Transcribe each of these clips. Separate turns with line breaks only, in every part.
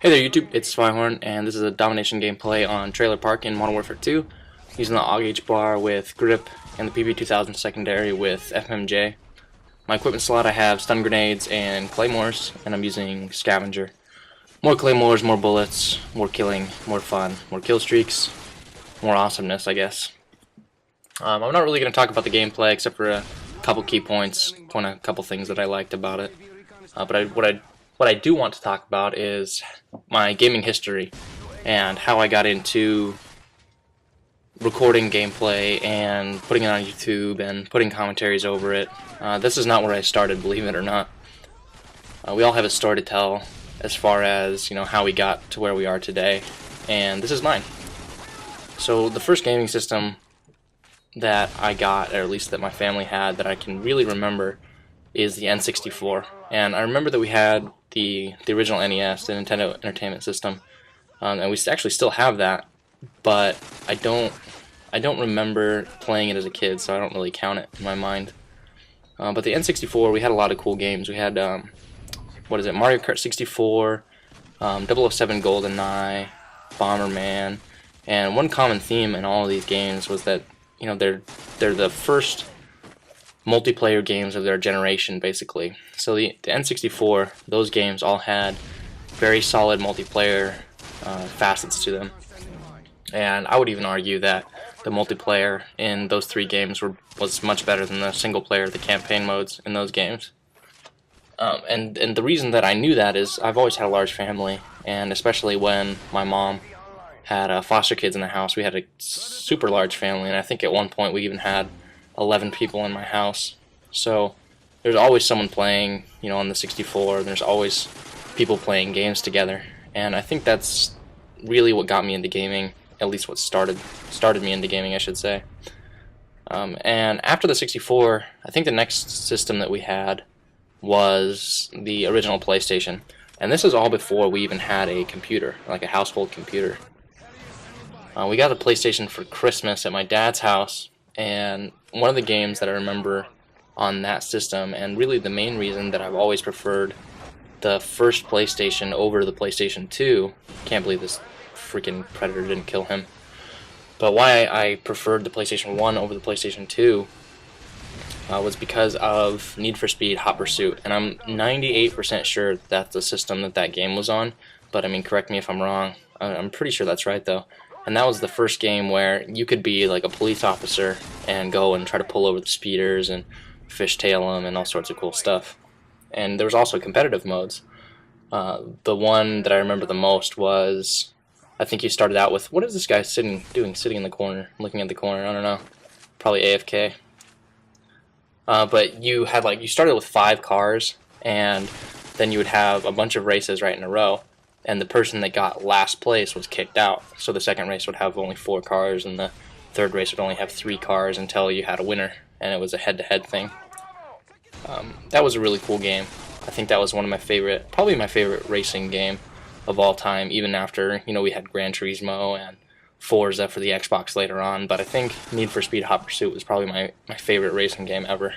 Hey there YouTube, it's Zweihorne, and this is a Domination gameplay on Trailer Park in Modern Warfare 2, using the Aug H-bar with grip and the PB2000 secondary with FMJ. My equipment slot, I have stun grenades and Claymores, and I'm using Scavenger. More Claymores, more bullets, more killing, more fun, more kill streaks, more awesomeness, I guess. I'm not really going to talk about the gameplay except for a couple key points, point out a couple things that I liked about it. What I do want to talk about is my gaming history and how I got into recording gameplay and putting it on YouTube and putting commentaries over it. This is not where I started, believe it or not. We all have a story to tell as far as how we got to where we are today, and this is mine. So the first gaming system that I got, or at least that my family had, that I can really remember is the N64. And I remember that we had the original NES, the Nintendo Entertainment System, and we actually still have that, but I don't remember playing it as a kid, so I don't really count it in my mind. But the N64, we had a lot of cool games. We had Mario Kart 64, 007 GoldenEye, Bomberman, and one common theme in all of these games was that they're the first multiplayer games of their generation, basically. So the N64, those games all had very solid multiplayer facets to them, and I would even argue that the multiplayer in those three games was much better than the single player, the campaign modes in those games. And the reason that I knew that is I've always had a large family, and especially when my mom had foster kids in the house, we had a super large family, and I think at one point we even had 11 people in my house. So there's always someone playing, on the 64. There's always people playing games together, and I think that's really what got me into gaming. At least what started me into gaming, I should say. And after the 64, I think the next system that we had was the original PlayStation, and this is all before we even had a computer, like a household computer. We got the PlayStation for Christmas at my dad's house. And one of the games that I remember on that system, and really the main reason that I've always preferred the first PlayStation over the PlayStation 2, can't believe this freaking Predator didn't kill him, but why I preferred the PlayStation 1 over the PlayStation 2 was because of Need for Speed Hot Pursuit, and I'm 98% sure that's the system that game was on, but I mean, correct me if I'm wrong. I'm pretty sure that's right though. And that was the first game where you could be like a police officer and go and try to pull over the speeders and fishtail them and all sorts of cool stuff. And there was also competitive modes. The one that I remember the most was, I think you started out with, what is this guy sitting in the corner, looking at the corner? I don't know. Probably AFK. But you started with 5 cars, and then you would have a bunch of races right in a row. And the person that got last place was kicked out. So the second race would have only 4 cars, and the third race would only have 3 cars until you had a winner, and it was a head-to-head thing. That was a really cool game. I think that was one of my favorite, probably my favorite racing game of all time, even after, we had Gran Turismo and Forza for the Xbox later on, but I think Need for Speed Hot Pursuit was probably my favorite racing game ever.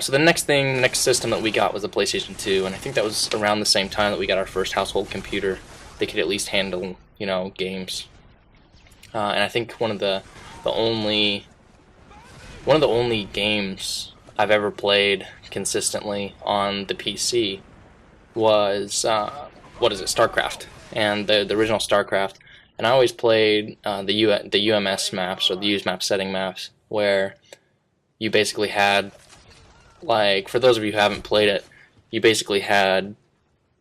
So the next system that we got was the PlayStation 2, and I think that was around the same time that we got our first household computer that could at least handle, games. And I think one of the only games I've ever played consistently on the PC was StarCraft, and the original StarCraft. And I always played the UMS maps, or the use map setting maps, where you basically had, like, for those of you who haven't played it, you basically had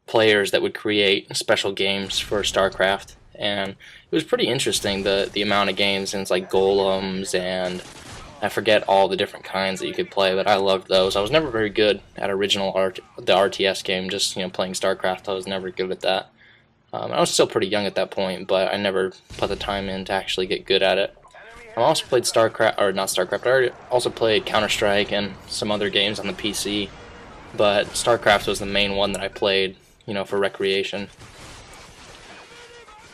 players that would create special games for StarCraft, and it was pretty interesting, the amount of games, and it's like golems, and I forget all the different kinds that you could play, but I loved those. I was never very good at the RTS game, just playing StarCraft. I was never good at that. I was still pretty young at that point, but I never put the time in to actually get good at it. I also played I also played Counter-Strike and some other games on the PC, but StarCraft was the main one that I played, for recreation.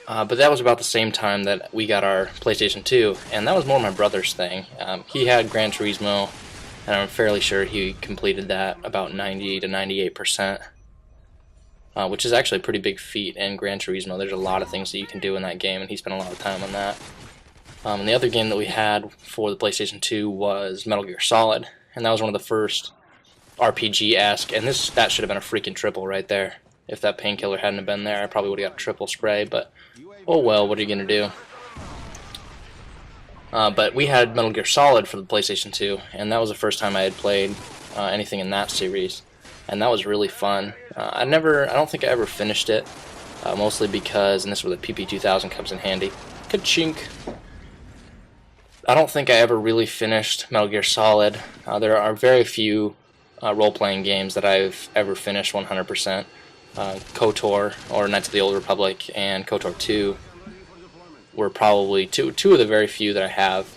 But that was about the same time that we got our PlayStation 2, and that was more my brother's thing. He had Gran Turismo, and I'm fairly sure he completed that about 90 to 98%. which is actually a pretty big feat in Gran Turismo. There's a lot of things that you can do in that game, and he spent a lot of time on that. And the other game that we had for the PlayStation 2 was Metal Gear Solid, and that was one of the first RPG-esque, and that should have been a freaking triple right there. If that painkiller hadn't have been there, I probably would have got a triple spray, but oh well, what are you going to do? But we had Metal Gear Solid for the PlayStation 2, and that was the first time I had played anything in that series, and that was really fun. I don't think I ever finished it, mostly because, and this is where the PP2000 comes in handy, ka-chink! I don't think I ever really finished Metal Gear Solid. There are very few role-playing games that I've ever finished 100%. KOTOR, or Knights of the Old Republic, and KOTOR 2 were probably two of the very few that I have.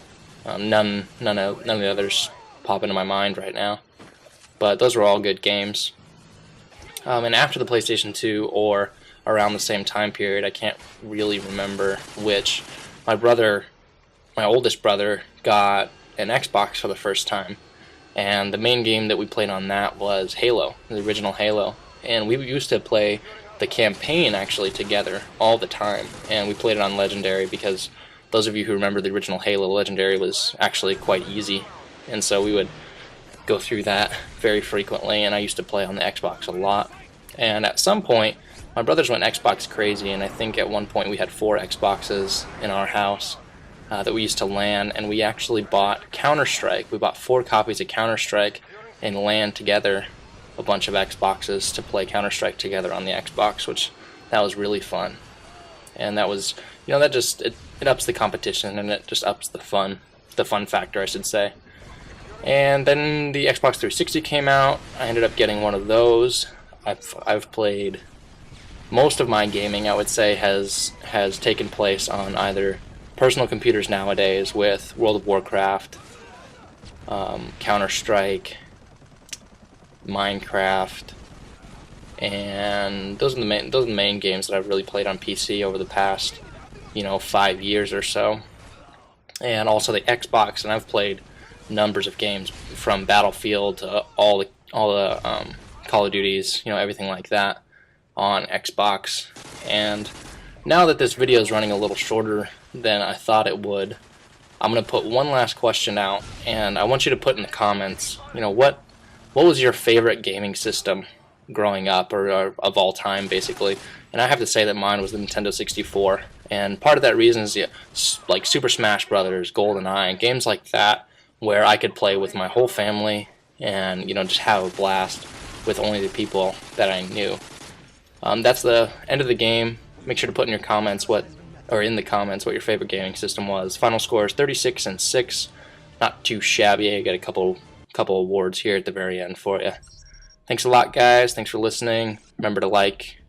None of the others pop into my mind right now. But those were all good games. And after the PlayStation 2, or around the same time period, I can't really remember which, my oldest brother got an Xbox for the first time, and the main game that we played on that was Halo, the original Halo, and we used to play the campaign actually together all the time, and we played it on Legendary because those of you who remember the original Halo, Legendary was actually quite easy, and so we would go through that very frequently, and I used to play on the Xbox a lot. And at some point, my brothers went Xbox crazy, and I think at one point we had 4 Xboxes in our house that we used to LAN, and we actually bought Counter-Strike. We bought 4 copies of Counter-Strike and LAN together a bunch of Xboxes to play Counter-Strike together on the Xbox, which that was really fun. And that was, that just, it ups the competition, and it just ups the fun factor, I should say. And then the Xbox 360 came out. I ended up getting one of those. I've played most of my gaming, I would say, has taken place on either personal computers nowadays with World of Warcraft, Counter-Strike, Minecraft, and those are the main games that I've really played on PC over the past 5 years or so. And also the Xbox, and I've played numbers of games from Battlefield to all the Call of Duties, everything like that on Xbox. And now that this video is running a little shorter than I thought it would, I'm going to put one last question out, and I want you to put in the comments, what was your favorite gaming system growing up, or of all time, basically? And I have to say that mine was the Nintendo 64, and part of that reason is like Super Smash Brothers, GoldenEye, games like that, where I could play with my whole family and just have a blast with only the people that I knew. That's the end of the game. Make sure to put in your comments what your favorite gaming system was. Final score is 36-6. Not too shabby. I got a couple awards here at the very end for you. Thanks a lot, guys. Thanks for listening. Remember to like,